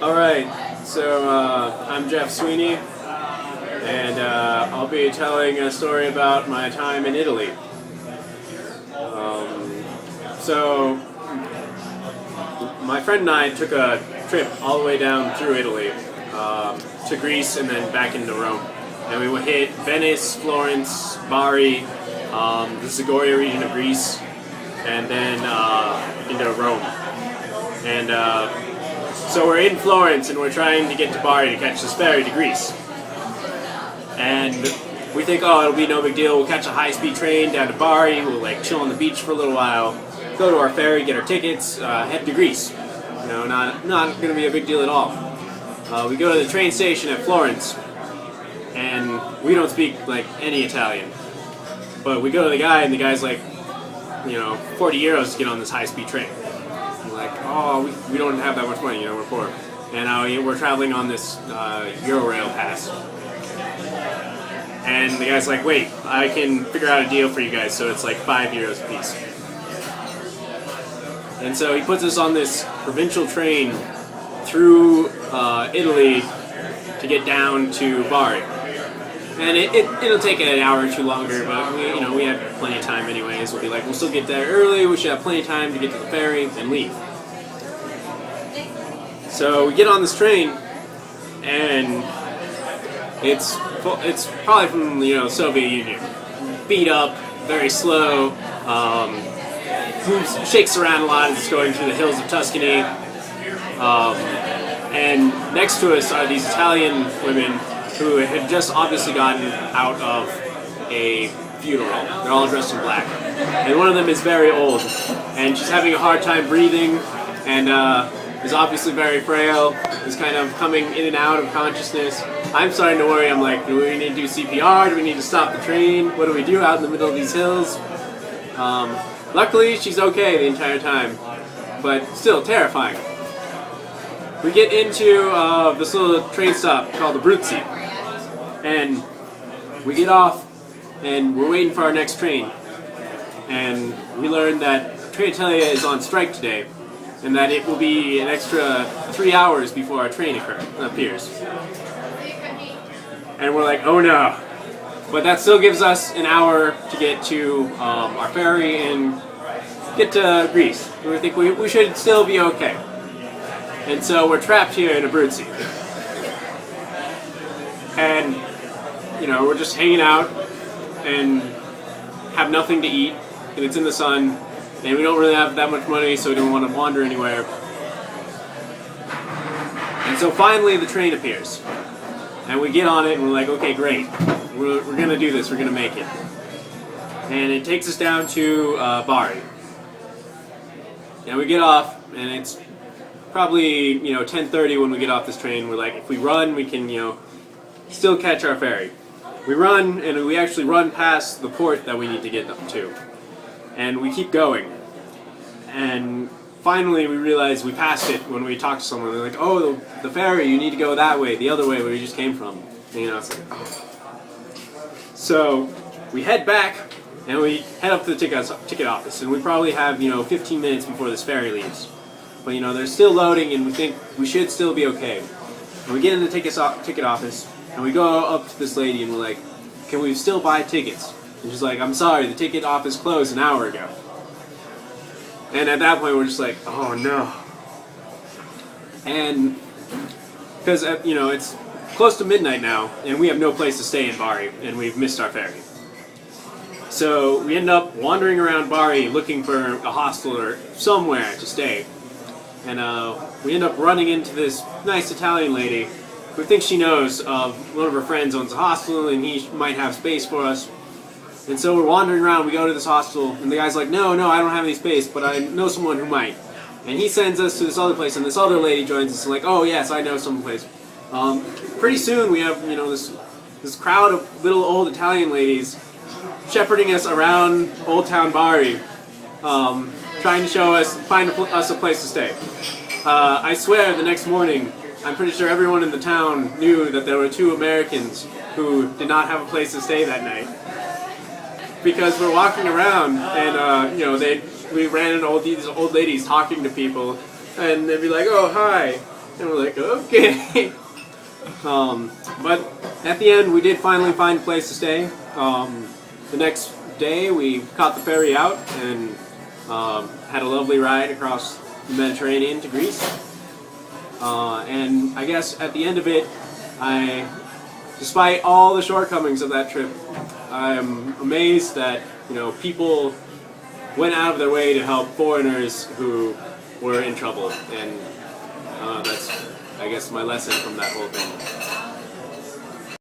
Alright, so I'm Geoff Sweeny, and I'll be telling a story about my time in Italy. So, my friend and I took a trip all the way down through Italy, to Greece and then back into Rome. And we hit Venice, Florence, Bari, the Zagorya region of Greece, and then into Rome. And so we're in Florence and we're trying to get to Bari to catch this ferry to Greece. And we think, oh, it'll be no big deal. We'll catch a high-speed train down to Bari. We'll like chill on the beach for a little while, go to our ferry, get our tickets, head to Greece. You know, not going to be a big deal at all. We go to the train station at Florence, and we don't speak like any Italian. But we go to the guy, and the guy's like, 40 euros to get on this high-speed train. We're like, oh, we don't have that much money, we're poor. And we're traveling on this Eurorail pass. And the guy's like, wait, I can figure out a deal for you guys, so it's like 5 euros a piece. And so he puts us on this provincial train through Italy to get down to Bari. And it'll take an hour or two longer, but we have plenty of time anyways. We'll be like, we'll still get there early, we should have plenty of time to get to the ferry and leave. So we get on this train, and it's probably from the Soviet Union. Beat up, very slow, moves, shakes around a lot as it's going through the hills of Tuscany. And next to us are these Italian women who had just obviously gotten out of a funeral. They're all dressed in black. And one of them is very old, and she's having a hard time breathing, and is obviously very frail, is kind of coming in and out of consciousness. I'm starting to worry. I'm like, do we need to do CPR? Do we need to stop the train? What do we do out in the middle of these hills? Luckily, she's okay the entire time, but still terrifying. We get into this little train stop called the Abruzzi, and we get off, and we're waiting for our next train, and we learn that Trenitalia is on strike today, and that it will be an extra 3 hours before our train appears. And we're like, oh no. But that still gives us an hour to get to our ferry and get to Greece. And we think we should still be okay. And so we're trapped here in Abruzzi. And, we're just hanging out and have nothing to eat. And it's in the sun. And we don't really have that much money, so we don't want to wander anywhere. And so finally the train appears. And we get on it and we're like, okay, great. We're going to do this. We're going to make it. And it takes us down to Bari. And we get off, and it's probably 10:30 when we get off this train. We're like, if we run, we can still catch our ferry. We run, and we actually run past the port that we need to get to. And we keep going. And finally we realize we passed it when we talked to someone. They're like, oh, the ferry, you need to go that way, the other way where we just came from. And, it's like, oh. So we head back, and we head up to the ticket office, and we probably have 15 minutes before this ferry leaves. But they're still loading, and we think we should still be okay. And we get in the ticket office, and we go up to this lady, and we're like, can we still buy tickets? And she's like, I'm sorry, the ticket office closed an hour ago. And at that point, we're just like, oh no. And because it's close to midnight now, and we have no place to stay in Bari, and we've missed our ferry. So we end up wandering around Bari looking for a hostel or somewhere to stay. And we end up running into this nice Italian lady who thinks she knows of one of her friends owns a hostel, and he might have space for us. And so we're wandering around, we go to this hostel, and the guy's like, no, I don't have any space, but I know someone who might. And he sends us to this other place, and this other lady joins us, and like, oh yes, I know someplace. Pretty soon we have, this crowd of little old Italian ladies shepherding us around Old Town Bari, trying to find us a place to stay. I swear the next morning, I'm pretty sure everyone in the town knew that there were 2 Americans who did not have a place to stay that night. Because we're walking around, and we ran into these old ladies talking to people, and they'd be like, "Oh, hi, And we're like, okay. But at the end, we did finally find a place to stay. The next day, we caught the ferry out and had a lovely ride across the Mediterranean to Greece. And I guess at the end of it, despite all the shortcomings of that trip, I'm amazed that people went out of their way to help foreigners who were in trouble, and that's, I guess, my lesson from that whole thing.